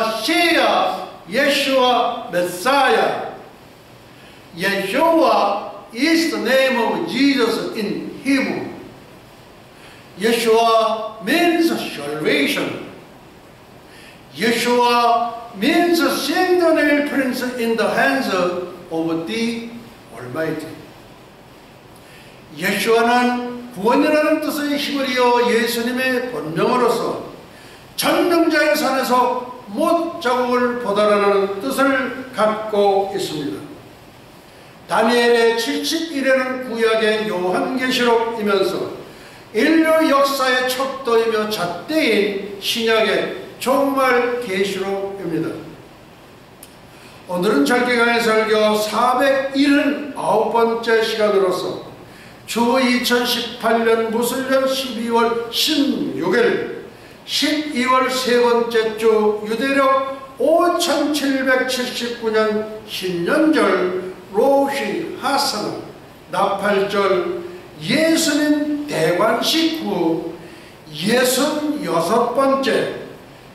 Mashiach, Yeshua, Messiah. Yeshua is the name of Jesus in Hebrew. Yeshua means salvation. Yeshua means sentinel prince in the hands of the Almighty. 예수와는 구원이라는 뜻의 힘을 이어 예수님의 본명으로서 전능자의 산에서 못 자국을 보다라는 뜻을 갖고 있습니다. 다니엘의 71회는 구약의 요한계시록이면서 인류 역사의 척도이며 잣대인 신약의 종말 계시록입니다. 오늘은 절기강의 설교 479번째 시간으로서 주 2018년 무술년 12월 16일 12월 세 번째 주 유대력 5779년 신년절 로시 하사나 나팔절 예수님 대관식 후 66번째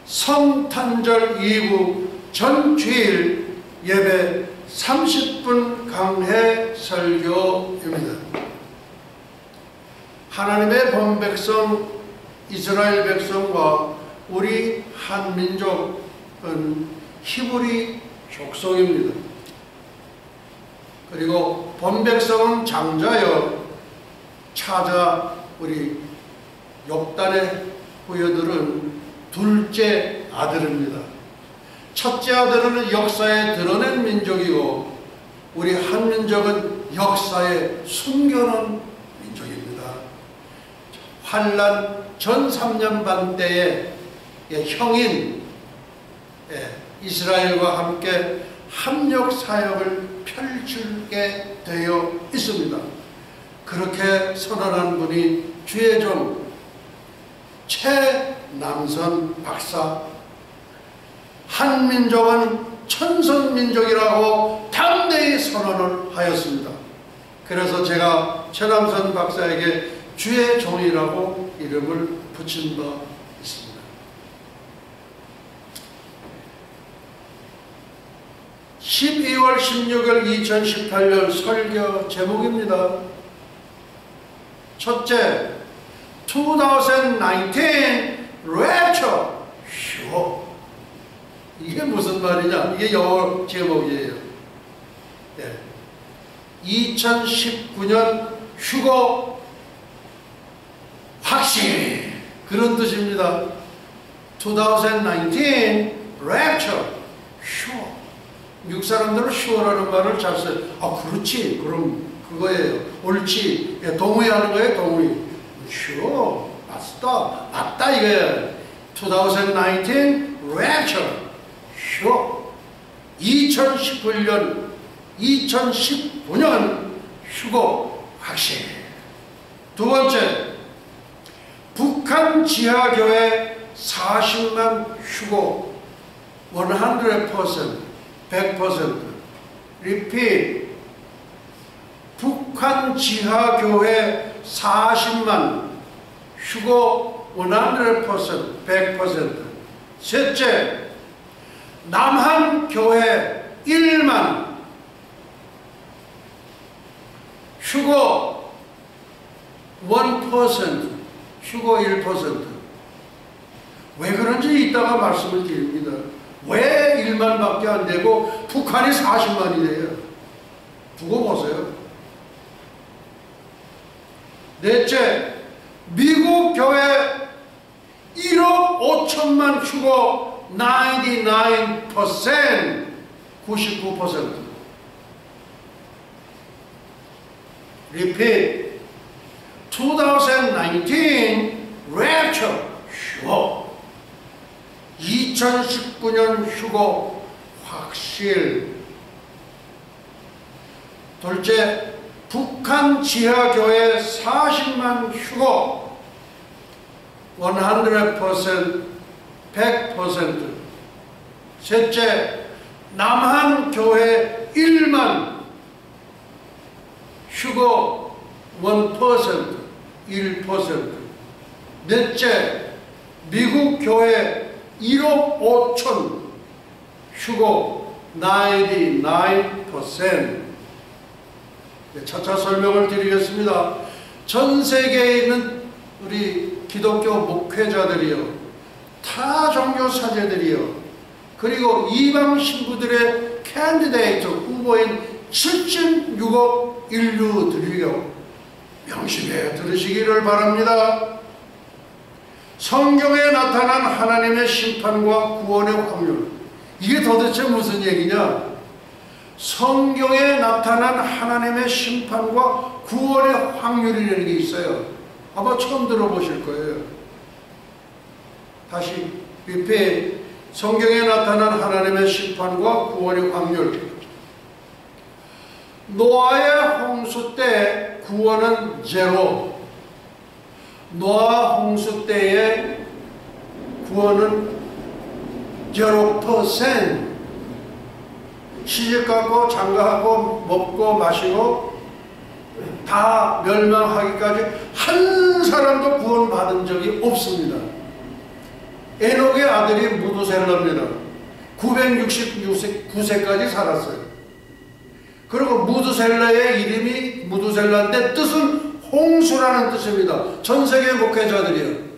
성탄절 이후 전주일 예배 30분 강해 설교입니다. 하나님의 본백성 이스라엘 백성과 우리 한민족은 히브리 족속입니다. 그리고 본백성은 장자여 차자 우리 욥단의 후예들은 둘째 아들입니다. 첫째 아들은 역사에 드러낸 민족이고 우리 한민족은 역사에 숨겨놓은 민족입니다. 환란 전 3년 반 때에 형인 이스라엘과 함께 합력 사역을 펼치게 되어 있습니다. 그렇게 선언한 분이 주의 종 최남선 박사. 한민족은 천선민족이라고 당대히 선언을 하였습니다. 그래서 제가 최남선 박사에게 주의 종이라고 이름을 붙인 바 있습니다. 12월 16일 2018년 설교 제목입니다. 첫째, 2019 Rapture. 이게 무슨 말이냐? 이게 영어 제목이에요. 2019년 휴거 확신, 그런 뜻입니다. 2019 Rapture. 휴거. 미국 사람들은 휴거라는 말을 잘 써요. 아, 그렇지. 그럼 그거예요. 옳지. 동의하는 거예요. 동의. 휴거. 맞다 이거예요. 2019 Rapture. 휴거. 2019년 휴거 확신. 두 번째, 북한 지하교회 40만 휴거. 100%, 100%. Repeat. 북한 지하교회 40만 휴거 100%, 100%. 셋째, 남한 교회 1만 휴거 1%, 휴거 1%. 왜 그런지 이따가 말씀을 드립니다. 왜 1만밖에 안 되고 북한이 40만이 돼요? 두고 보세요. 넷째, 미국 교회 1억 5천만 휴거 99%, 99%. Repeat. 2019 Rapture 휴거. 2019년 휴거 확실. 둘째, 북한 지하교회 40만 휴거 100%, 100%. 셋째, 남한 교회 1만 휴거 1%, 1%. 넷째, 미국 교회 1억 5천 휴고 99%. 차차 설명을 드리겠습니다. 전 세계에 있는 우리 기독교 목회자들이요, 타 종교 사제들이요, 그리고 이방 신부들의 캔디데이트 후보인 7.6억 인류들이요, 명심해 들으시기를 바랍니다. 성경에 나타난 하나님의 심판과 구원의 확률, 이게 도대체 무슨 얘기냐? 성경에 나타난 하나님의 심판과 구원의 확률이라는 게 있어요. 아마 처음 들어보실 거예요. 다시 리핏. 성경에 나타난 하나님의 심판과 구원의 확률. 노아의 홍수 때 구원은 제로. 노아 홍수 때의 구원은 0%. 시집가고 장가하고 먹고 마시고 다 멸망하기까지 한 사람도 구원받은 적이 없습니다. 에녹의 아들이 무두셀라입니다. 969세까지 살았어요. 그리고 무두셀라의 이름이 무두셀라인데 뜻은 홍수라는 뜻입니다. 전 세계 목회자들이요,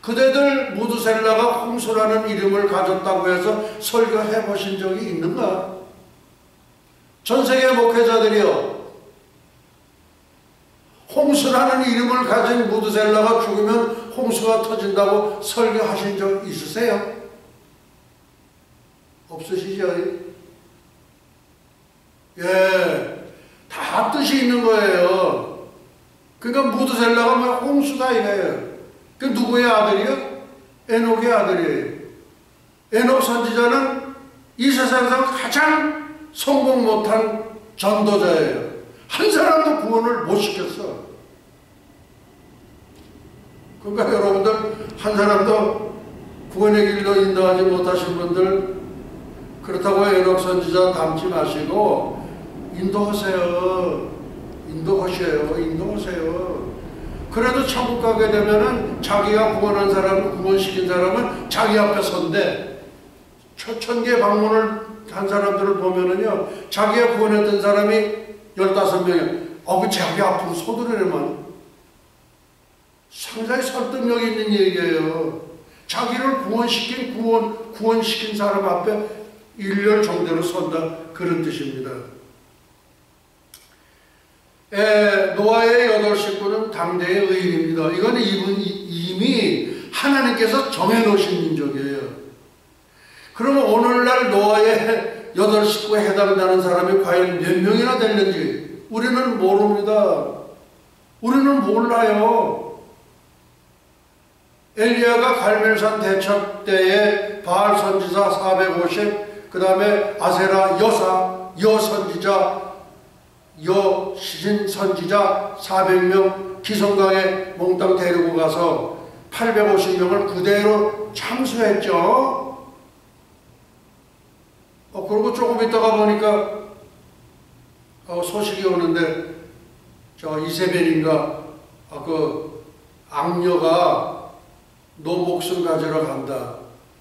그대들 무두셀라가 홍수라는 이름을 가졌다고 해서 설교해 보신 적이 있는가? 전 세계 목회자들이요, 홍수라는 이름을 가진 무두셀라가 죽으면 홍수가 터진다고 설교하신 적 있으세요? 없으시죠? 예, 다 뜻이 있는 거예요. 그러니까 무두셀라가 뭐 홍수다 이거예요. 그 누구의 아들이요? 에녹의 아들이에요. 에녹 선지자는 이 세상에서 가장 성공 못한 전도자예요. 한 사람도 구원을 못 시켰어. 그러니까 여러분들 한 사람도 구원의 길로 인도하지 못하신 분들, 그렇다고 에녹 선지자 닮지 마시고 인도하세요. 인도하세요. 그래도 천국 가게 되면은 자기가 구원한 사람, 구원시킨 사람은 자기 앞에 선대. 천개 방문을 한 사람들을 보면은요, 자기가 구원했던 사람이 15명이에요. 그 자기 앞으로 서두르려면 상당히 설득력 있는 얘기예요. 자기를 구원시킨 사람 앞에 일렬 정대로 선다, 그런 뜻입니다. 노아의 8 식구는 당대의 의인입니다. 이거는 이미 하나님께서 정해놓으신 민족이에요. 그러면 오늘날 노아의 8 식구에 해당되는 사람이 과연 몇 명이나 됐는지 우리는 모릅니다. 우리는 몰라요. 엘리야가 갈멜산 대첩 때에 바알 선지자 450, 그 다음에 아세라 여선지자, 여시신 선지자 400명 기성강에 몽땅 데리고 가서 850명을 그대로 참수했죠. 그리고 조금 있다가 보니까 소식이 오는데 저 이세벨인가 그 악녀가 너 목숨 가지러 간다.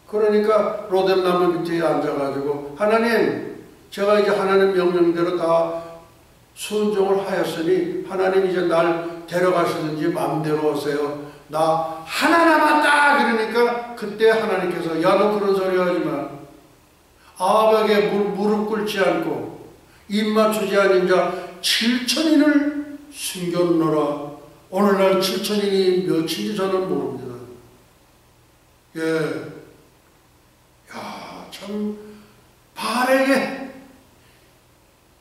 그러니까 로뎀나무 밑에 앉아가지고 하나님, 제가 이제 하나님 명령대로 다 순종을 하였으니 하나님 이제 날 데려가시든지 마음대로 오세요. 나 하나 남았다. 그러니까 그때 하나님께서 야, 너 그런 소리 하지 마. 아합에게 무릎 꿇지 않고 입 맞추지 않은 자 7,000인을 숨겼노라. 오늘날 7,000인이 몇인지 저는 모릅니다. 예, 야, 참 바알에게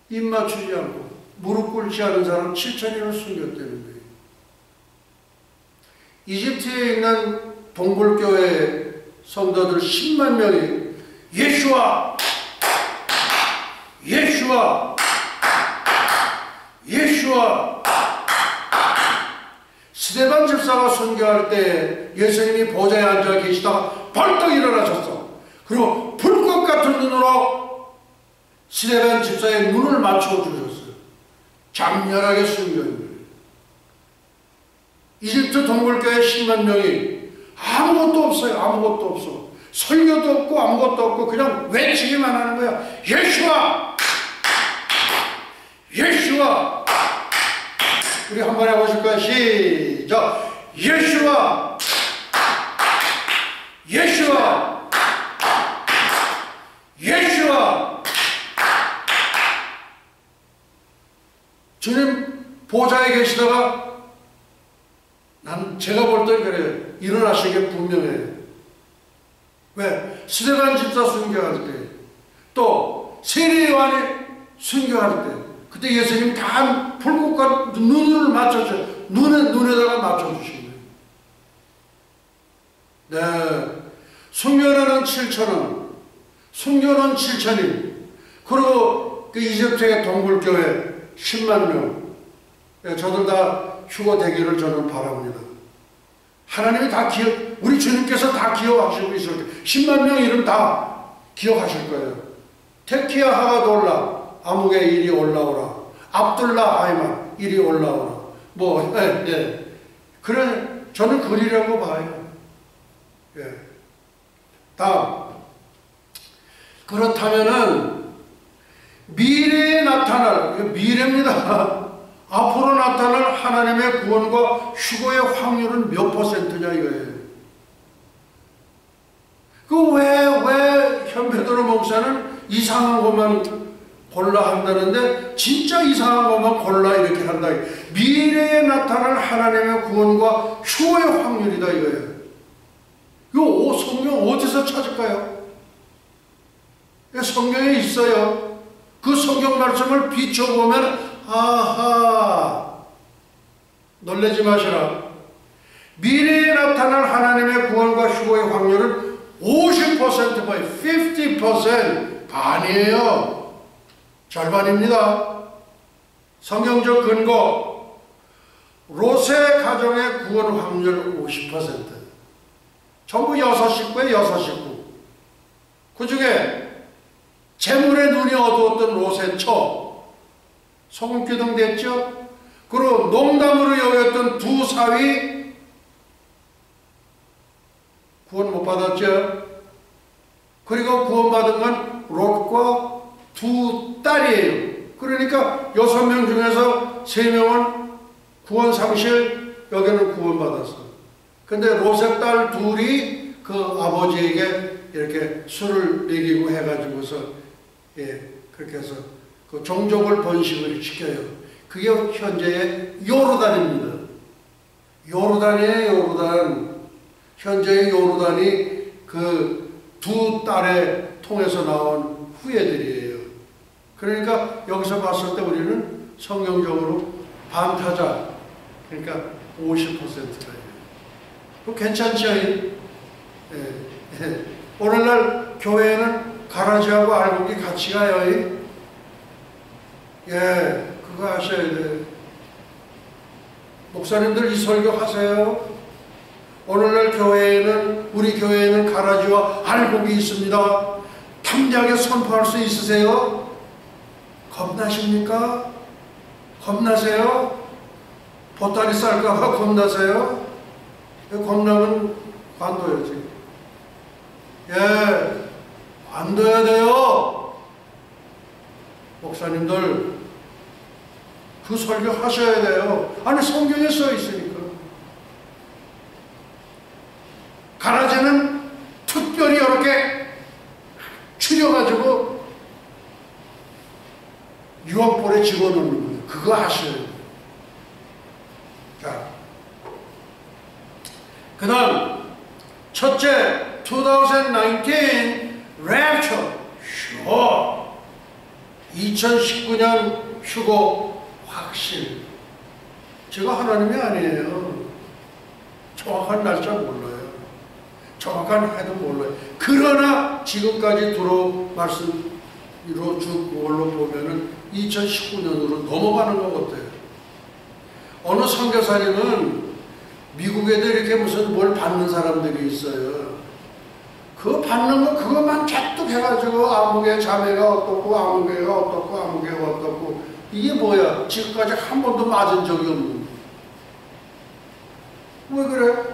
입 맞추지 않고 무릎 꿇지 않은 사람 7,000인을 숨겼다는 거예요. 이집트에 있는 동굴교회 성도들 10만 명이 예수와 스데반 집사가 순교할 때 예수님이 보좌에 앉아 계시다가 벌떡 일어나셨어. 그리고 불꽃 같은 눈으로 스데반 집사의 눈을 맞추어 주셨어요. 장렬하게 순교한 거예요. 이집트 동굴교회 10만 명이 아무것도 없어요. 아무것도 없어. 설교도 없고 아무것도 없고 그냥 외치기만 하는 거야. 예수와! 예수와! 우리 한번 해보실까요? 시작! 예수와! 예수와! 예수와! 주님 보좌에 계시다가 제가 볼 때 그래요. 일어나시게 분명해요. 왜? 스데반 집사 순교할 때, 또 세례 요한이 순교할 때, 그때 예수님 다 불꽃과 눈을 맞춰줘. 눈에다가 맞춰주신 거예요. 네. 순교는 7,000원, 순교는 7,000인, 그리고 그 이집트의 동굴교회 10만 명. 네, 저들 다 휴거 되기를 저는 바랍니다. 하나님이 다 우리 주님께서 다 기억하시고 있을 거예요. 10만 명 이름 다 기억하실 거예요. 테키야 하가돌라, 아무개 이리 올라오라. 압둘라 하이만, 이리 올라오라. 그래, 저는 그리라고 봐요. 예. 다음. 그렇다면은, 미래에 나타날, 미래입니다. 앞으로 나타날 하나님의 구원과 휴거의 확률은 몇 퍼센트냐 이거예요. 왜 현배도로 목사는 이상한 것만 골라 한다는데 진짜 이상한 것만 골라 이렇게 한다. 미래에 나타날 하나님의 구원과 휴거의 확률이다 이거예요. 이 성경 어디서 찾을까요? 성경에 있어요. 그 성경 말씀을 비춰보면 아하, 놀라지 마시라. 미래에 나타날 하나님의 구원과 휴거의 확률은 50%거예요. 50%. 반이에요. 절반입니다. 성경적 근거. 롯의 가정의 구원 확률 50%. 전부 6식구에 6식구. 그 중에 재물의 눈이 어두웠던 롯의 처. 소금기둥 됐죠? 그리고 농담으로 여겼던 두 사위 구원 못 받았죠? 그리고 구원받은 건 롯과 두 딸이에요. 그러니까 6명 중에서 3명은 구원 상실, 여기는 구원 받았어. 근데 롯의 딸 둘이 그 아버지에게 이렇게 술을 먹이고 해가지고서 그렇게 해서 그 종족을 번식을 시켜요. 그게 현재의 요르단입니다. 요르단이에요, 요르단. 현재의 요르단이 그 두 딸의 통해서 나온 후예들이에요. 그러니까 여기서 봤을 때 우리는 성경적으로 반타자, 그러니까 50%예요. 그 괜찮죠? 오늘날 교회는 가라지하고 알곡이 같이 가요. 그거 하셔야 돼요. 목사님들 이 설교 하세요. 오늘날 교회에는, 우리 교회에는 가라지와 알곡이 있습니다. 담대하게 선포할 수 있으세요? 겁나십니까? 겁나세요? 보따리 쌀까봐 겁나세요? 겁나면 관둬야지. 관둬야 돼요. 목사님들 그 설교 하셔야 돼요. 아니 성경에 써 있으니까. 가라지는 특별히 이렇게 추려가지고 유황볼에 집어넣는 거예요. 그거 하셔야 돼요. 자, 그 다음 첫째 2019 Rapture sure. 2019년 휴거 확실. 제가 하나님이 아니에요. 정확한 날짜 몰라요. 정확한 해도 몰라요. 그러나 지금까지 말씀 이루어준 걸로 보면은 2019년으로 넘어가는 것 같아요. 어느 선교사님은 미국에도 이렇게 무슨 뭘 받는 사람들이 있어요. 그거 받는 거 그것만 계속 해가지고 아무개 자매가 어떻고 아무개가 어떻고 아무개가 어떻고 이게 뭐야? 지금까지 한 번도 맞은 적이 없는. 왜 그래?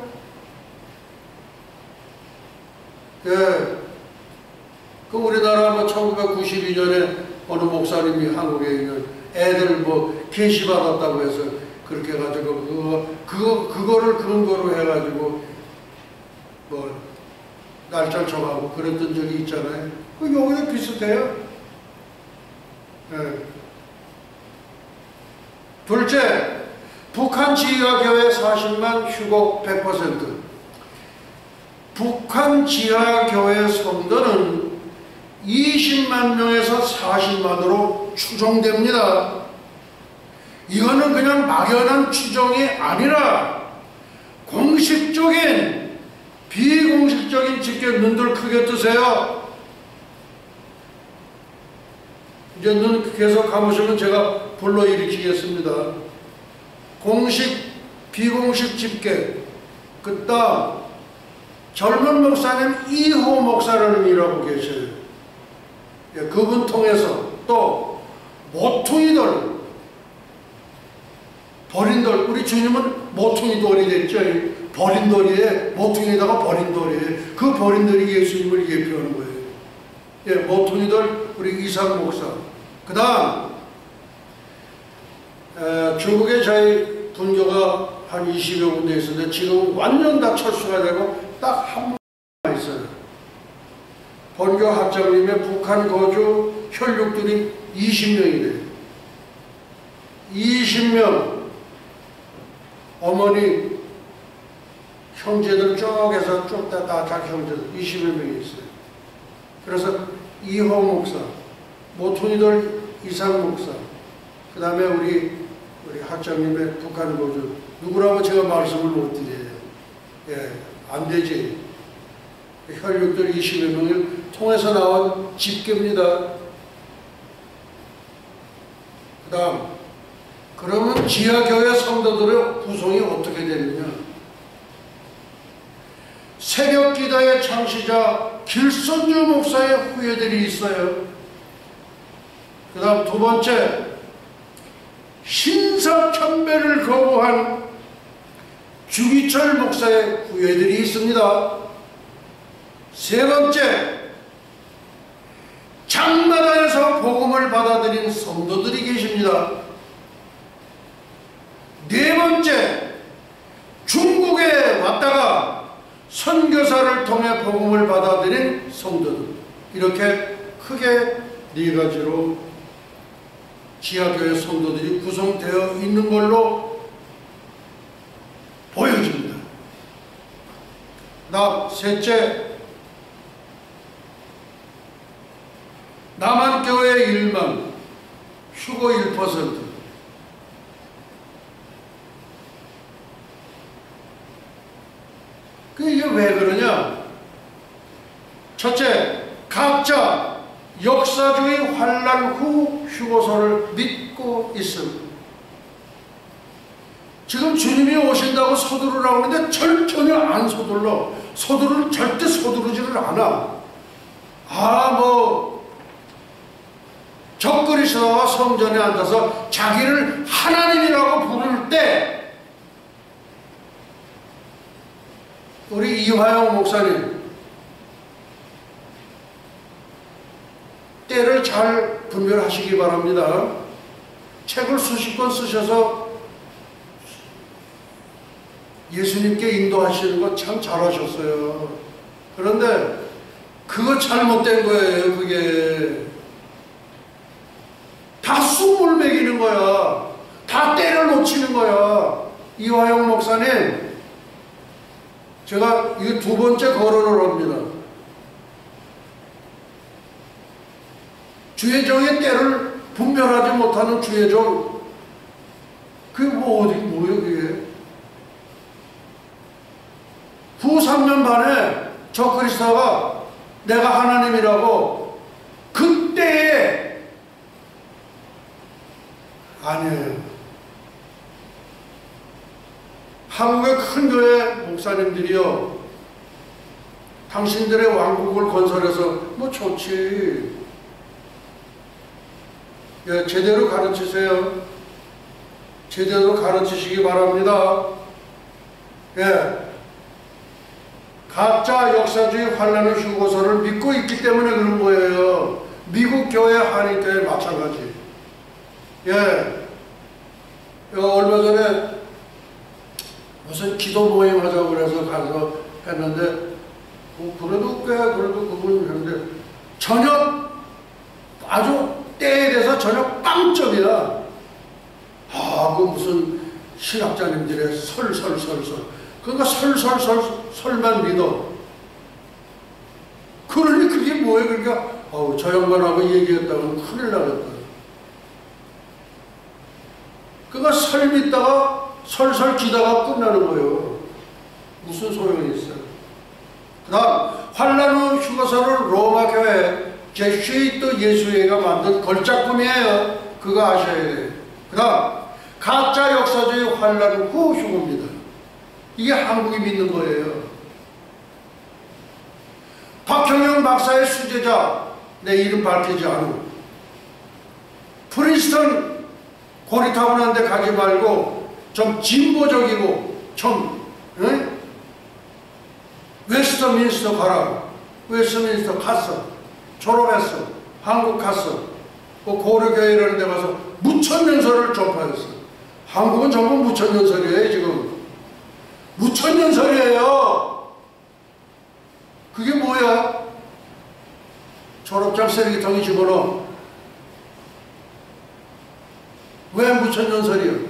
예. 그 우리나라 뭐 1992년에 어느 목사님이 한국에 있는 애들 뭐 계시 받았다고 해서 그렇게 해가지고 그거를 근거로 해가지고 뭐 날짜를 정하고 그랬던 적이 있잖아요. 그 여기도 비슷해요. 예. 둘째, 북한 지하교회 40만 휴거 100%. 북한 지하교회 성도는 20만 명에서 40만으로 추정됩니다. 이거는 그냥 막연한 추정이 아니라 공식적인 비공식적인 집계. 눈들 크게 뜨세요. 이제 눈 계속 감으시면 제가 불러일으키겠습니다. 공식 비공식 집계. 그 다음 젊은 목사님 이호 목사라는 일하고 계셔요. 예, 그분 통해서 또 모퉁이돌 버린돌, 우리 주님은 모퉁이돌이 됐죠. 버린돌이에 모퉁이에다가 버린돌이에요. 그 버린돌이 예수님을 예표하는 거예요. 예, 모퉁이돌 우리 이상 목사. 그 다음 중국에 저희 분교가 한 20여 군데 있었는데 지금 완전 다 철수가 되고 딱 한 분만 있어요. 본교 학장님의 북한 거주 혈육들이 20명이래요. 20명 어머니 형제들 쭉 해서 쭉 다 자기 형제들 20여 명이 있어요. 그래서 이호 목사, 모퉁이돌 이상 목사, 그 다음에 우리 학장님의 북한 거주 누구라고 제가 말씀을 못 드려요. 예, 안 되지. 혈육들 20여 명을 통해서 나온 집계입니다. 그 다음, 그러면 지하교회 성도들의 구성이 어떻게 되느냐? 새벽기도의 창시자 길선주 목사의 후예들이 있어요. 그 다음 두 번째, 신사참배를 거부한 주기철 목사의 후예들이 있습니다. 세 번째, 장마당에서 복음을 받아들인 성도들이 계십니다. 네 번째, 중국에 왔다가 선교사를 통해 복음을 받아들인 성도들. 이렇게 크게 네 가지로 지하교회 성도들이 구성되어 있는 걸로 보여집니다. 셋째, 남한교회 1만, 휴거 1%. 이게 왜 그러냐? 첫째, 각자 역사주의 환란 후 휴거소를 믿고 있습니다. 지금 주님이 오신다고 서두르라고 하는데 전혀 안 서둘러. 절대 서두르지를 않아. 적그리스도가 성전에 앉아서 자기를 하나님이라고 부를 때 우리 이화영 목사님 때를 잘 분별하시기 바랍니다. 책을 수십 권 쓰셔서 예수님께 인도하시는 거 참 잘하셨어요. 그런데 그거 잘못된 거예요. 그게 다 숨을 먹이는 거야. 다 때를 놓치는 거야. 이화영 목사님, 제가 이거 두 번째 거론을 합니다. 주의종의 때를 분별하지 못하는 주의종, 그게 뭐예요 그게? 후 3년 반에 적그리스도가 내가 하나님이라고 그때에 아니에요. 한국의 큰 교회 목사님들이요, 당신들의 왕국을 건설해서 뭐 좋지. 예, 제대로 가르치세요. 제대로 가르치시기 바랍니다. 예, 가짜 역사주의 환란의 휴거서를 믿고 있기 때문에 그런 거예요. 미국 교회, 한인교회 마찬가지. 예. 얼마 전에 무슨 기도 모임 하자고 그래서 가서 했는데, 그래도 그분이 했는데, 전혀 아주 때에 대해서 전혀 빵점이야. 그 무슨 신학자님들의 설설. 그러니까 설만 믿어. 그러니 그게 뭐예요? 그러니까, 저 양반하고 얘기했다고 큰일 나겠다. 그러니까 설 믿다가 설설 기다가 끝나는 거예요. 무슨 소용이 있어요? 그 다음, 환란 후 휴거서를 로마 교회 제슈이트 예수회가 만든 걸작품이에요. 그거 아셔야 돼요. 그 다음, 가짜 역사주의 환란 후 휴거입니다. 이게 한국이 믿는 거예요. 박형영 박사의 수제자, 내 이름 밝히지 않은 프린스턴 고리타분한 데 가지 말고 좀 진보적이고 좀 웨스트민스터 가라. 웨스트민스터 갔어. 졸업했어. 한국 갔어. 고려교회라는 데 가서 무천년설을 접하였어. 한국은 전부 무천년설이에요. 지금 무천년설이에요. 그게 뭐야? 졸업장 쓰레기통에 집어넣어. 왜 무천년설이야?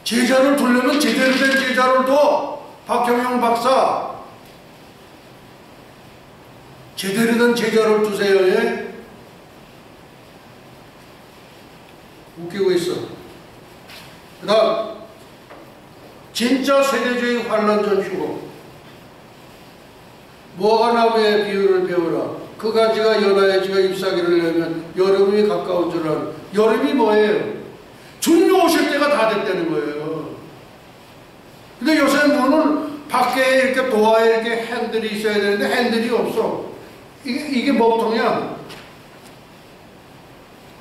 제자를 두려면 제대로 된 제자를 둬. 박형영 박사, 제대로 된 제자를 두세요. 예? 웃기고 있어. 그 다음, 진짜 세대주의 환란전 휴거. 무화과 나무의 비유를 배우라. 그 가지가 연하여지가 잎사귀를 내면 여름이 가까운 줄 아는. 여름이 뭐예요? 주님 오실 때가 다 됐다는 거예요. 근데 요새 문은 밖에 이렇게 도화에 이렇게 핸들이 있어야 되는데 핸들이 없어. 이게 먹통이야.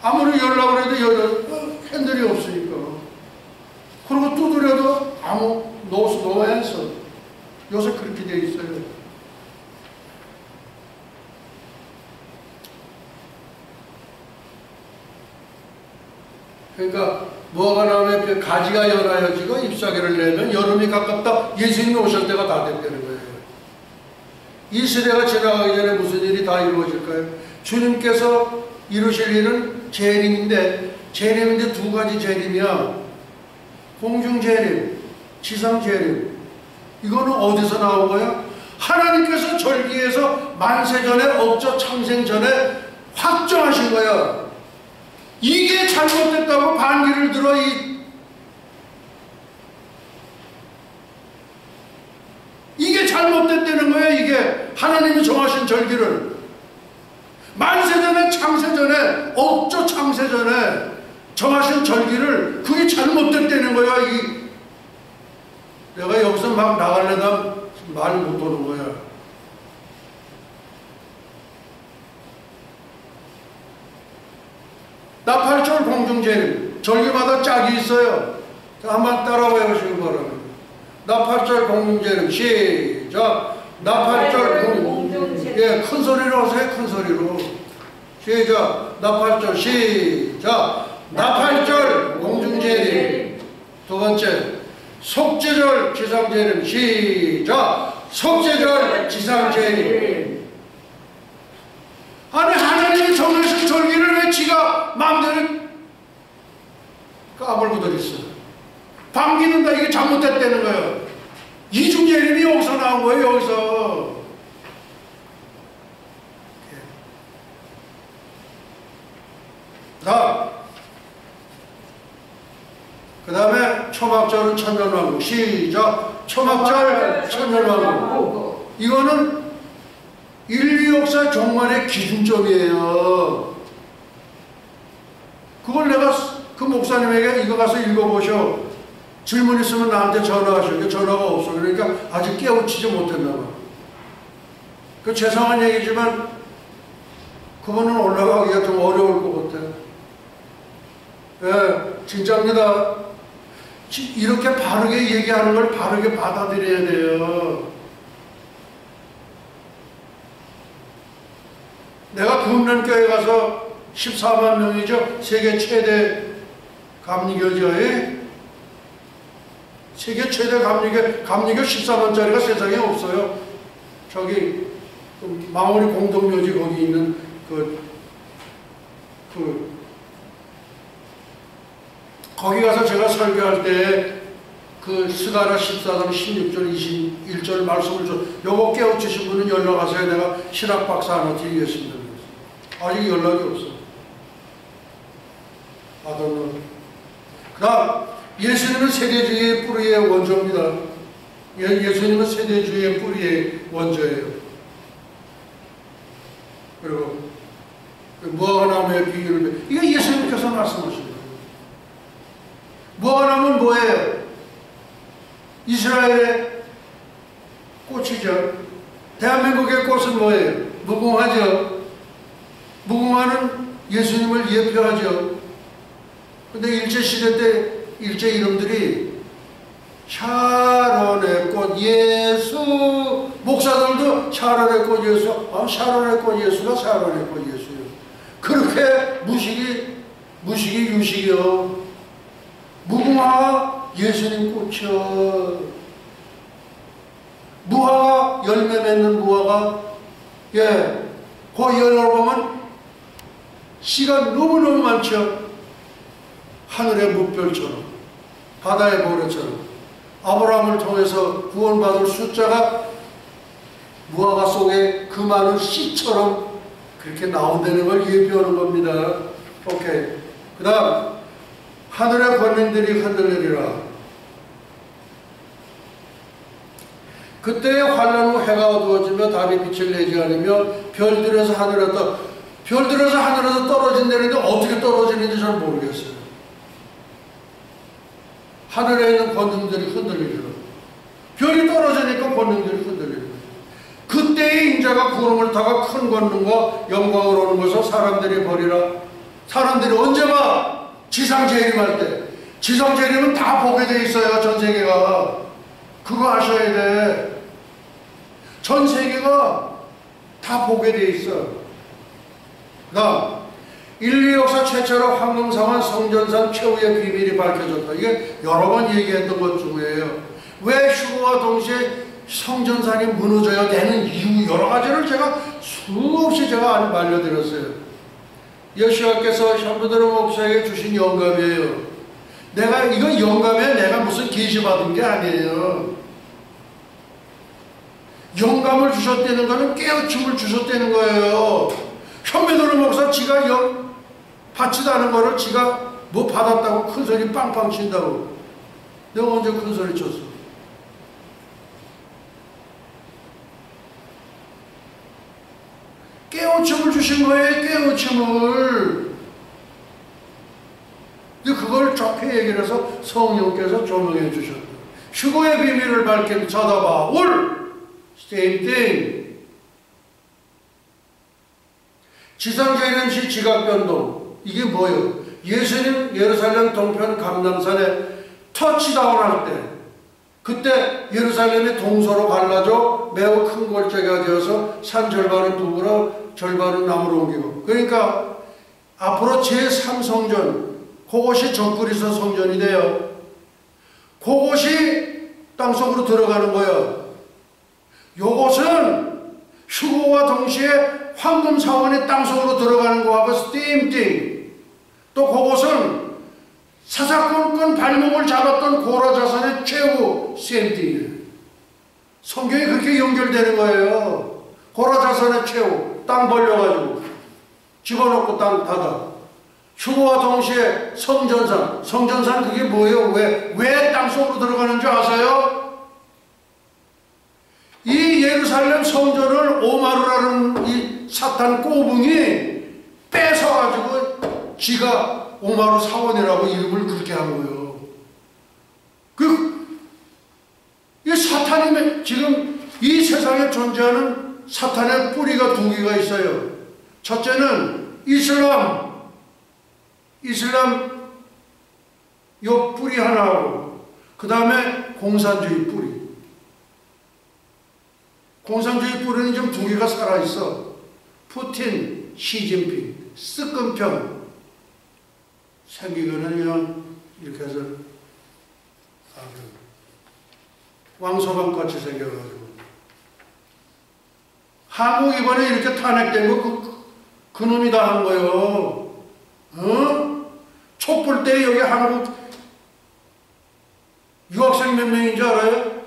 아무리 열라고 해도 핸들이 없으니까. 그리고 두드려도 아무 노 앤서. 요새 그렇게 돼 있어요. 그러니까 무화과 나무에 가지가 연하여지고 잎사귀를 내면 여름이 가깝다. 예수님이 오실 때가 다 됐다는 거예요. 이 시대가 지나가기 전에 무슨 일이 다 이루어질까요? 주님께서 이루실 일은 재림인데, 재림인데 두 가지 재림이야. 공중 재림, 지상 재림. 이거는 어디서 나온 거야? 하나님께서 절기에서 만세전에 업적 창생 전에 확정하신 거야. 이게 잘못됐다고 반기를 들어. 이게 잘못됐다는 거야. 이게 하나님이 정하신 절기를 만세전에 창세전에 업조 창세전에 정하신 절기를 그게 잘못됐다는 거야. 내가 여기서 막 나가려다 말 못하는 거야. 나팔절 공중재림, 절기마다 짝이 있어요. 자, 한번 따라 외우시기 바랍니다. 나팔절 공중재림, 시작. 나팔절 공중재림. 예, 큰 소리로 하세요. 큰 소리로. 시작. 나팔절 시작. 나팔절 공중재림. 두 번째, 속죄절 지상재림. 시작. 속죄절 지상재림. 아니, 하나님이 정하신 절기를 왜 지가 마음대로 까불고 들있어. 반기는다. 이게 잘못됐다는 거예요. 이중예림이 여기서 나온 거예요. 여기서. 그 다음에 초막절은 천년왕국. 시작. 초막절 천년왕국. 이거는 인류 역사 종말의 기준점이에요. 그걸 내가 그 목사님에게 이거 가서 읽어보셔. 질문 있으면 나한테 전화하셔. 전화가 없어. 그러니까 아직 깨우치지 못했나 봐. 그 죄송한 얘기지만 그거는 올라가기가 좀 어려울 것 같아. 예, 진짜입니다. 이렇게 바르게 얘기하는 걸 바르게 받아들여야 돼요. 내가 금년교회 가서 14만 명이죠. 세계 최대 감리교죠. 세계 최대 감리교 14만짜리가 세상에 없어요. 저기 마오리 공동묘지 거기 있는 거기 가서 제가 설교할 때 그 스가랴 14장 16절 21절 말씀을 요거 깨우치신 분은 연락하세요. 내가 신학 박사 하나 드리겠습니다. 아직 연락이 없어. 그 다음 예수님은 세대주의의 뿌리의 원조입니다. 예수님은 세대주의의 뿌리의 원조예요. 그리고 무화과나무의 비유를 이거 예수님께서 말씀하신 거예요. 무화과나무는 뭐예요? 이스라엘의 꽃이죠. 대한민국의 꽃은 뭐예요? 무궁화죠. 무궁화는 예수님을 예표하죠. 근데 일제시대 때 일제 이름들이 샤론의 꽃 예수, 목사들도 샤론의 꽃 예수, 샤론의 꽃 예수가 샤론의 꽃 예수예요. 그렇게 무식이 유식이요. 무궁화가 예수님 꽃이요. 무화과 열매 맺는 무화과, 그 열을 보면 씨가 너무너무 많죠. 하늘의 무별처럼, 바다의 모래처럼 아브라함을 통해서 구원받을 숫자가 무화과 속에 그 많은 씨처럼 그렇게 나온다는 걸 예표하는 겁니다. 오케이. 그 다음 하늘의 권능들이 흔들리리라. 그때의 환란 후 해가 어두워지며 달이 빛을 내지 않으며 별들에서 하늘에서 떨어진다는데 어떻게 떨어지는지 잘 모르겠어요. 하늘에 있는 권능들이 흔들리리라. 별이 떨어지니까 권능들이 흔들리는 거예요. 그때의 인자가 구름을 타고 큰 권능과 영광을 오는 것을 사람들이 보리라. 사람들이 언제 봐? 지상 재림할 때. 지상 재림은 다 보게 돼 있어요. 전 세계가. 그거 아셔야 돼. 전 세계가 다 보게 돼 있어. 그 다음 인류 역사 최초로 황금상은 성전산 최후의 비밀이 밝혀졌다. 이게 여러 번 얘기했던 것 중에요. 왜 휴거와 동시에 성전산이 무너져야 되는 이유 여러 가지를 제가 수없이 알려드렸어요. 여시아께서 현부드로 목사에게 주신 영감이에요. 이거 영감에 내가 무슨 계시 받은 게 아니에요. 영감을 주셨다는 거는 깨우침을 주셨다는 거예요. 현부드로 목사 지가 받지도 않은 거를 지가 뭐 받았다고 큰 소리 빵빵 친다고. 내가 언제 큰 소리 쳤어? 깨우침을 주신 거예요. 깨우침을. 근데 그걸 좋게 얘기를 해서 성령께서 조명해 주셨다. 휴거의 비밀을 밝힌 쳐다봐 올 same thing. 지상재림시 지각변동. 이게 뭐예요? 예수님 예루살렘 동편 감람산에 터치다운 할 때, 그때 예루살렘이 동서로 갈라져 매우 큰 골짜기가 되어서 산 절반은 북으로 절반은 남으로 옮기고, 그러니까 앞으로 제3성전, 그것이 적그리스도 성전이 돼요. 그것이 땅속으로 들어가는 거예요. 요것은 휴거와 동시에 황금 사원이 땅속으로 들어가는 거하고 스팀띵. 또 그것은 사사건건 발목을 잡았던 고라 자산의 최후 쌤띵이에요. 성경이 그렇게 연결되는 거예요. 고라 자산의 최후. 땅 벌려가지고 집어넣고 땅 닫아. 휴거와 동시에 성전산. 성전산 그게 뭐예요? 왜 땅속으로 들어가는 줄 아세요? 이 예루살렘 성전을 오마르라는 이 사탄 꼬붕이 뺏어가지고 지가 오마르 사원이라고 이름을 그렇게 한 거예요. 이 사탄이 지금 이 세상에 존재하는 사탄의 뿌리가 두 개가 있어요. 첫째는 이슬람 요 뿌리 하나하고, 그 다음에 공산주의 뿌리. 공산주의 뿌리는 지금 두 개가 살아있어. 푸틴, 시진핑, 습근평. 생기고는 그냥 이렇게 해서 왕소방같이 생겨가지고. 한국 이번에 이렇게 탄핵된 거 그놈이 다 한 거예요. 어? 촛불 때 여기 한국 유학생 몇 명인 줄 알아요?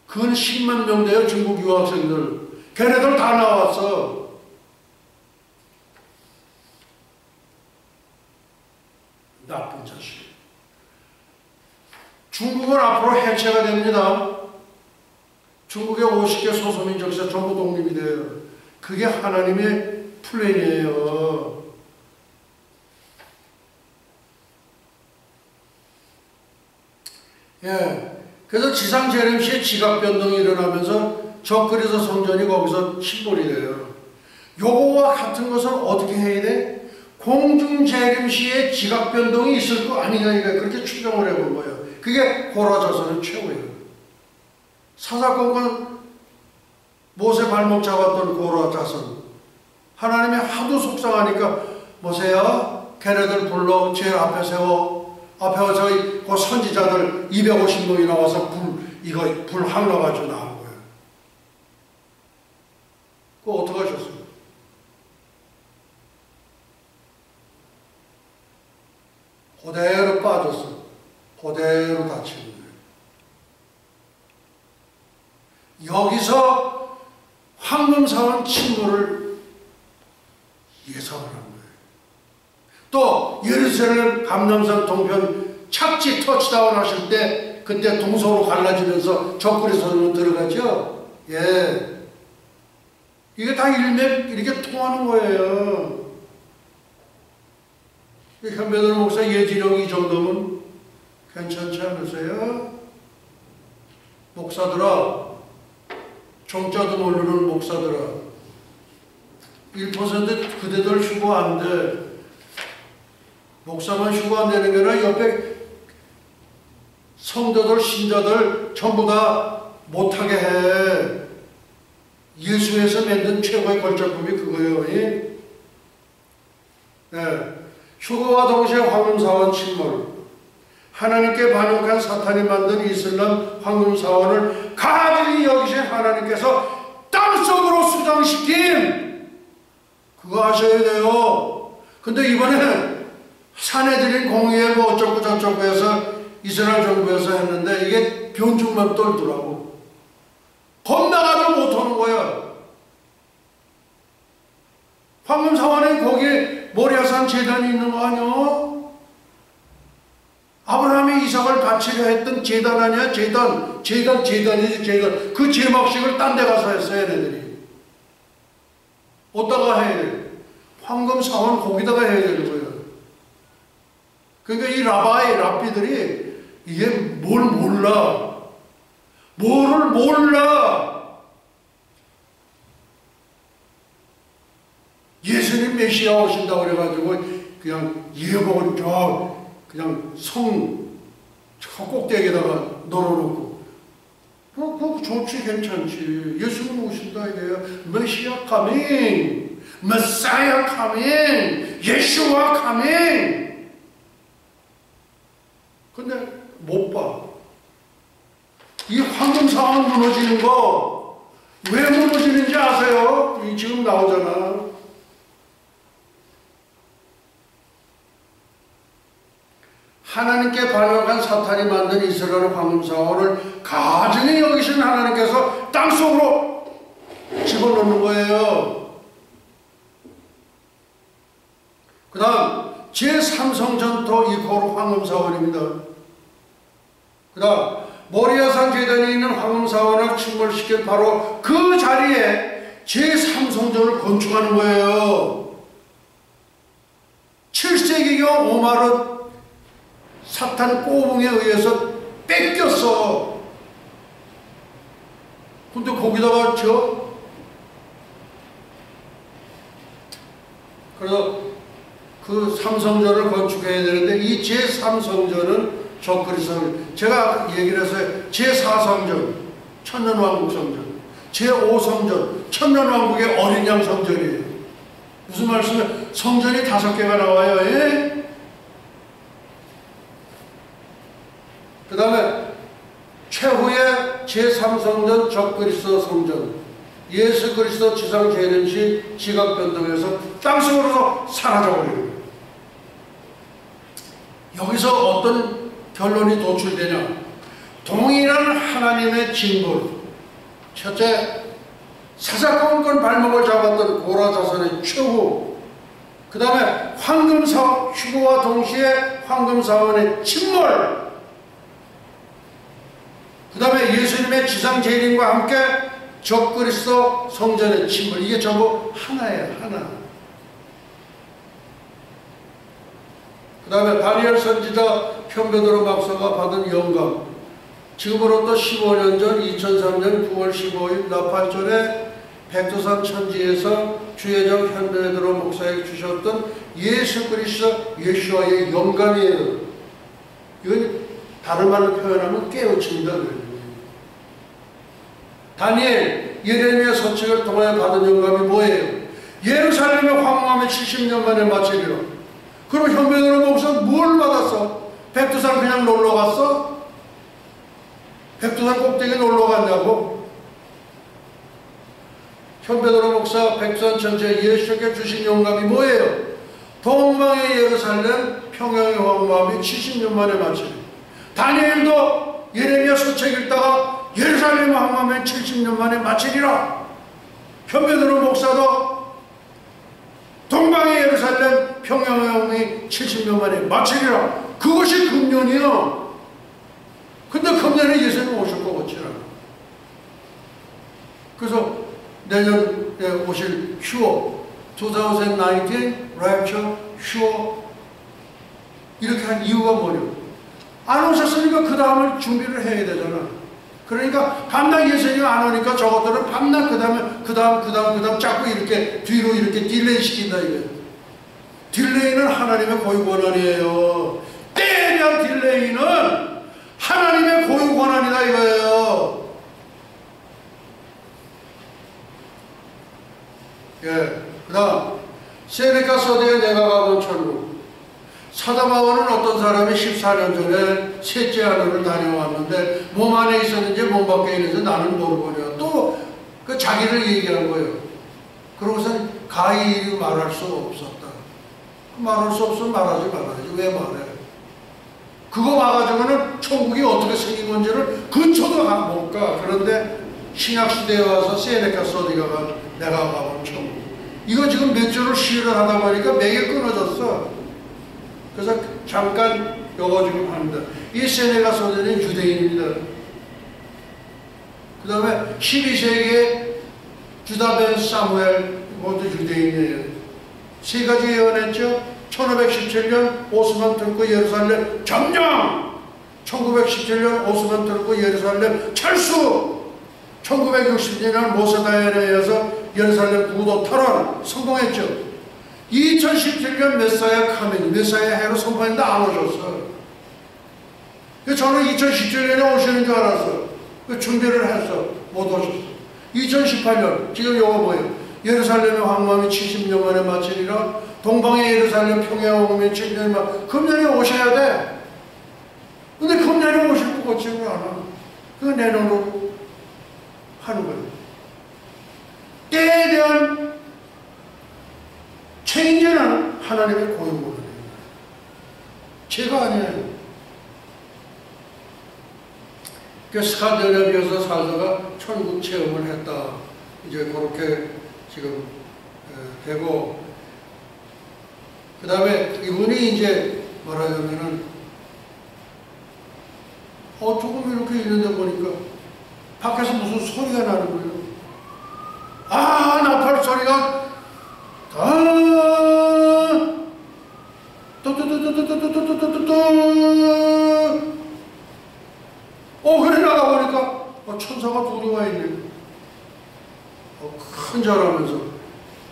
근 10만 명 돼요, 중국 유학생들. 걔네들 다 나왔어. 나쁜 자식. 중국은 앞으로 해체가 됩니다. 중국의 50개 소수민족에서 전부 독립이 돼요. 그게 하나님의 플랜이에요. 예. 그래서 지상 재림시에 지각 변동이 일어나면서 적그리스 성전이 거기서 침몰이 돼요. 요거와 같은 것을 어떻게 해야 돼? 공중 재림시에 지각 변동이 있을 거 아니냐, 이거 그렇게 추정을 해본 거예요. 그게 고라자손의 최후예요. 사사건건 모세 발목 잡았던 고라자손. 하나님이 하도 속상하니까 모세야, 걔네들 불러 제일 앞에 세워. 앞에 저희 그 선지자들 250명이 나와서 불 항라가지고 나온 거예요. 그거 어떻게 하셨어요? 그대로 빠졌어. 그대로 다치는 거예요. 여기서 황금사원 침몰을 예상을 한 거예요. 또 예루살렘 감람산 동편 착지 터치다운 하실 때 그때 동서로 갈라지면서 적그리스도로 들어가죠. 예, 이게 다 일맥 이렇게 통하는 거예요. 현배들 목사 예지력 이 정도면 괜찮지 않으세요? 목사들아, 종자도 모르는 목사들아, 1% 그대들 휴거 안 돼. 목사만 휴거 안 되는 게 아니라 옆에 성도들, 신자들 전부 다 못하게 해. 예수에서 만든 최고의 걸작품이 그거예요. 네. 휴거와 동시에 황금사원 침몰. 하나님께 반역한 사탄이 만든 이슬람 황금사원을 가증히 여기신 하나님께서 땅속으로 수장시킨, 그거 아셔야 돼요. 근데 이번에 사내들인 공의회 뭐 어쩌고 저쩌고 해서 이스라엘 정부에서 했는데 이게 변죽만 떨더라고. 겁나가지고 못하는 거야. 황금사원에 거기에 모리아산 제단이 있는 거 아니야? 아브라함이 이삭을 바치려 했던 제단 아니야? 제단이지, 제단. 그 제막식을 딴 데 가서 했어요, 얘네들이. 어디다가 해야 돼? 황금사원 거기다가 해야 되는 거예요. 그러니까 이 랍비들이 이게 뭘 몰라. 뭐를 몰라. 예수님 메시아 오신다고 그래가지고 그냥 예복을 그냥 저 꼭대기에다가 널어놓고, 그거 좋지, 괜찮지. 예수님 오신다 이래요. 메시아 카밍, 메사야 카밍, 예수와 카밍. 근데 못 봐. 이 황금사원 무너지는 거 왜 무너지는지 아세요? 이 지금 나오잖아. 하나님께 반역한 사탄이 만든 이스라엘 황금사원을 가증히 여기신 하나님께서 땅속으로 집어넣는 거예요. 그 다음 제3성전토 이코르 황금사원입니다. 그 다음 모리아산 제단에 있는 황금사원을 침몰시킨 바로 그 자리에 제3성전을 건축하는 거예요. 7세기경 오마르 사탄 꼬붕에 의해서 뺏겼어. 근데 거기다가 그래서 그 삼성전을 건축해야 되는데 이 제3성전은 적그리스도. 제가 얘기를 했어요. 제4성전 천년왕국 성전, 제5성전 천년왕국의 어린 양 성전이에요. 무슨 말씀이에요? 성전이 5개가 나와요. 예? 그 다음에 최후의 제3성전 적그리스도 성전, 예수 그리스도 지상 재림시 지각 변동해서 땅속으로 사라져버려요. 여기서 어떤 결론이 도출되냐? 동일한 하나님의 징벌. 첫째, 사사건건 발목을 잡았던 고라 자손의 최후. 그 다음에 황금사원, 휴거와 동시에 황금사원의 침몰. 그 다음에 예수님의 지상 재림과 함께 적그리스도 성전의 침몰. 이게 전부 하나예요. 하나. 그 다음에 다니엘 선지자 현베드로 박사가 받은 영감. 지금으로부터 15년 전 2003년 9월 15일 나팔전에 백두산 천지에서 주혜정 현베드로 목사에게 주셨던 예수 그리스도 예수와의 영감이에요. 이건 다른 말로 표현하면 깨우침이다. 다니엘, 예레미야 서책을 통하여 받은 영감이 뭐예요? 예루살렘의 황무함이 70년 만에 마치리라. 그럼 현베드로 목사 뭘 받았어? 백두산 그냥 놀러 갔어? 백두산 꼭대기 놀러 갔냐고? 현베드로 목사 백두산 천지에 예수께 주신 영감이 뭐예요? 동방의 예루살렘 평양의 황무함이 70년 만에 마치리라. 다니엘도 예레미야 서책 읽다가 예루살렘 황무함이 70년 만에 마치리라. 현베드로 목사도 동방의 예루살렘 평양의 황무함이 70년 만에 마치리라. 그것이 금년이요. 근데 금년에 예수님 오실 것 같지는 않아. 그래서 내년에 오실 휴어 2019 rapture 휴어 이렇게 한 이유가 뭐냐? 안 오셨으니까 그 다음을 준비를 해야 되잖아. 그러니까 밤낮 예수님이 안 오니까 저것들은 밤낮 그 다음 자꾸 이렇게 뒤로 이렇게 딜레이 시킨다 이거예요. 딜레이는 하나님의 고유 권한이에요. 때에 대한 딜레이는 하나님의 고유 권한이다 이거예요. 예. 그 다음 세네카 서대에 내가 가본 천국. 사다바오는 어떤 사람이 14년 전에 셋째 하늘을 다녀왔는데 몸 안에 있었는지 몸 밖에 있는지 나는 모르거든요. 또 그 자기를 얘기한 거예요. 그러고서 가히 말할 수 없었다. 말할 수 없으면 말하지 말아야지. 왜 말해? 그거 봐가지고는 천국이 어떻게 생긴 건지를 근처도 못 가. 그런데 신약시대에 와서 세네카 서디가 내가 가본 천국. 이거 지금 몇 주를 시위를 하다 보니까 맥이 끊어졌어. 그래서 잠깐 요거 지금 합니다. 이 세네카 서디는 유대인입니다. 그 다음에 12세기에 주다 벤 사무엘 모두 유대인이에요. 세 가지 예언했죠. 1517년 오스만 투르크 예루살렘 점령, 1917년 오스만 투르크 예루살렘 철수, 1960년 모세다연에 의해서 예루살렘 구도 탈환 성공했죠. 2017년 메사야 카멘, 메사야 해로 선포했는데 안 오셨어. 저는 2017년에 오시는 줄 알았어. 준비를 했어. 못 오셨어. 2018년 지금 요거 뭐예요? 예루살렘의 황무함이 70년 만에 마치리라. 동방의 예루살렘 평양 황무함이 70년 만에. 금년에 오셔야 돼. 근데 금년에 오실 것 같지는 않아. 그거 내년으로 하는 거예요. 때에 대한 체인지는 하나님의 고용거든요. 제가 아니에요. 그 스칸디나비아에서 살다가 천국 체험을 했다. 이제 그렇게 지금 되고, 그 다음에 이분이 이제 말하자면은 조금 이렇게 있는데 보니까 밖에서 무슨 소리가 나는 거예요. 나팔 소리가 그래 나가보니까 천사가 둘이 와 있네. 큰 절하면서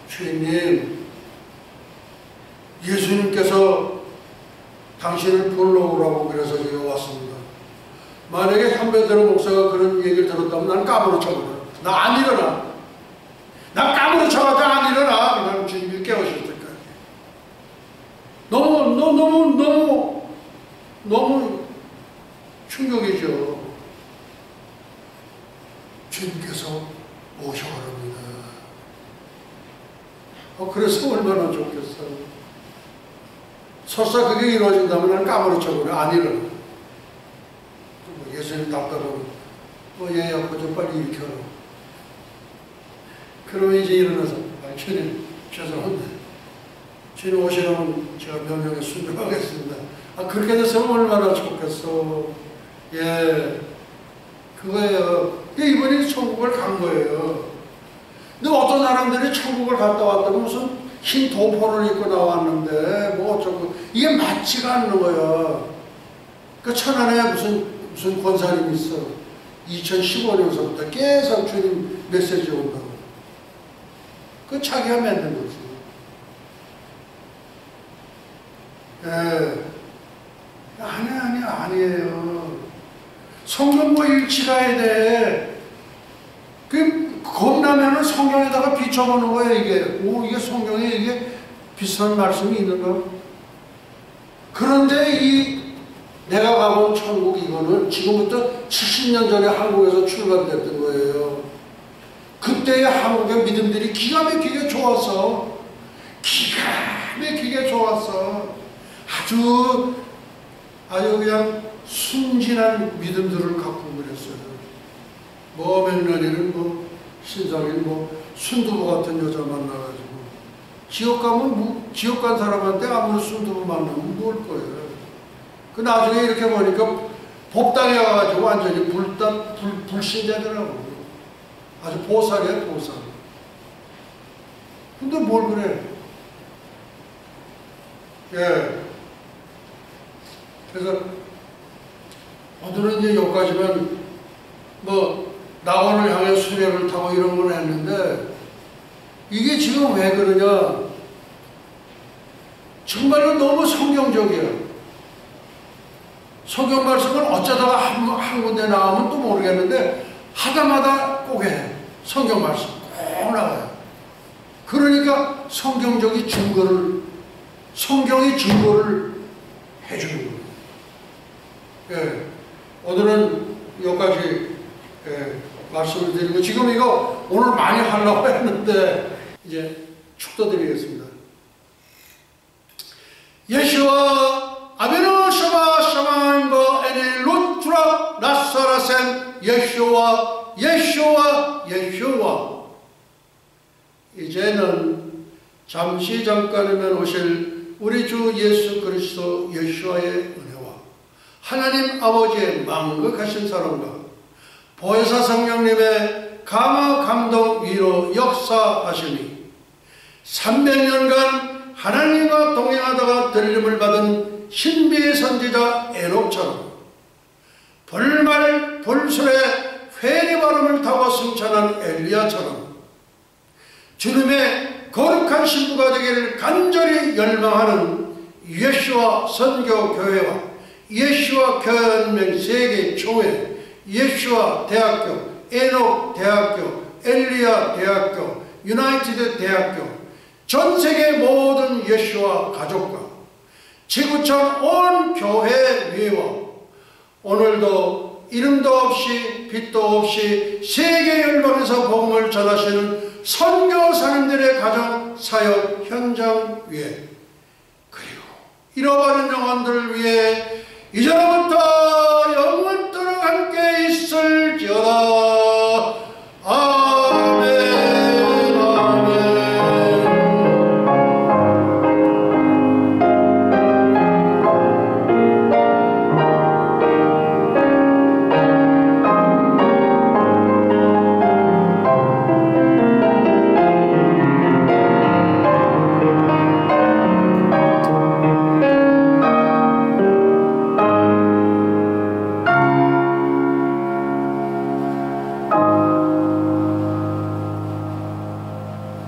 주인님, 예수님께서 당신을 불러오라고 그래서 제가 왔습니다. 만약에 현배대로 목사가 그런 얘기를 들었다면 난 까무러쳐버려. 나 안 일어나. 나 까무러쳐가지고 안 일어나. 그냥 주님이 깨우실 때까지. 너무 충격이죠. 주님께서 오셔버립니다. 그래서 얼마나 좋겠어요. 설사 그게 이루어진다면 난 까무러쳐버려. 안 일어나. 예수님 답답하고 얘야 좀 빨리 일으켜라. 그러면 이제 일어나서 주님 죄송합니다. 주님 오시라면 제가 명령에 순종하겠습니다. 그렇게 됐으면 얼마나 좋겠어. 예, 그거예요. 이분이 천국을 간 거예요. 근데 어떤 사람들이 천국을 갔다 왔다고 무슨 흰 도포를 입고 나왔는데 뭐 어쩌고 이게 맞지가 않는 거야. 그 천안에 무슨 권사님이 있어. 2015년서부터 계속 주님 메시지 온다고. 그 자기가 만든 거지. 예. 아니에요. 성경과 일치가야 돼. 겁나면은 성경에다가 비춰보는 거야, 이게. 이게 성경에 이게 비슷한 말씀이 있는가? 그런데 내가 가본 천국 이거는 지금부터 70년 전에 한국에서 출간됐던 거예요. 그때의 한국의 믿음들이 기가 막히게 좋았어. 아주 그냥 순진한 믿음들을 갖고 그랬어요. 맥라니는 신상인 순두부 같은 여자 만나가지고 지옥 간 사람한테 아무리 순두부 만나면 뭘 거예요. 그 나중에 이렇게 보니까 법당에 가가지고 완전히 불신자더라고. 아주 보살이야, 보살. 근데 뭘 그래? 예. 그래서 오늘은 이제 여기까지만 낙원을 향해 수레를 타고 이런 걸 했는데 이게 지금 왜 그러냐? 정말로 너무 성경적이야. 성경 말씀을 어쩌다가 한 군데 나오면 또 모르겠는데 하다마다 꼭 해. 성경 말씀 꼭 나와요. 그러니까 성경이 증거를 해주는 거예요. 예, 오늘은 여기까지 말씀을 드리고 지금 이거 오늘 많이 하려고 했는데 이제 축도드리겠습니다. 예수와 아베노 샤바 샤만거 에네 루트라 나사라센 예수와 이제는 잠시 잠깐이면 오실 우리 주 예수 그리스도 예수와의 은혜와 하나님 아버지의 만극하신 사랑과 보혜사 성령님의 감화 감동 위로 역사하시니 300년간 하나님과 동행하다가 들림을 받은 신비의 선지자 에녹처럼 불말 불술에 회리바람을 타고 승천한 엘리야처럼 주님의 거룩한 신부가 되기를 간절히 열망하는 예수와 선교교회와 예수와 교회연맹 세계총회, 예수와 대학교, 에녹 대학교, 엘리야 대학교, 유나이티드 대학교, 전세계 모든 예수와 가족과 지구촌 온 교회 위와 오늘도 이름도 없이 빛도 없이 세계 열방에서 복음을 전하시는 선교사님들의 가정 사역 현장 위에 그리고 잃어버린 영혼들을 위해 이제부터 영원토록 함께 있을지어다. 아멘, 아멘.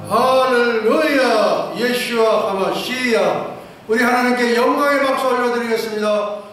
할렐루야. 예수와 하마시야 우리 하나님께 영광의 박수 올려드리겠습니다.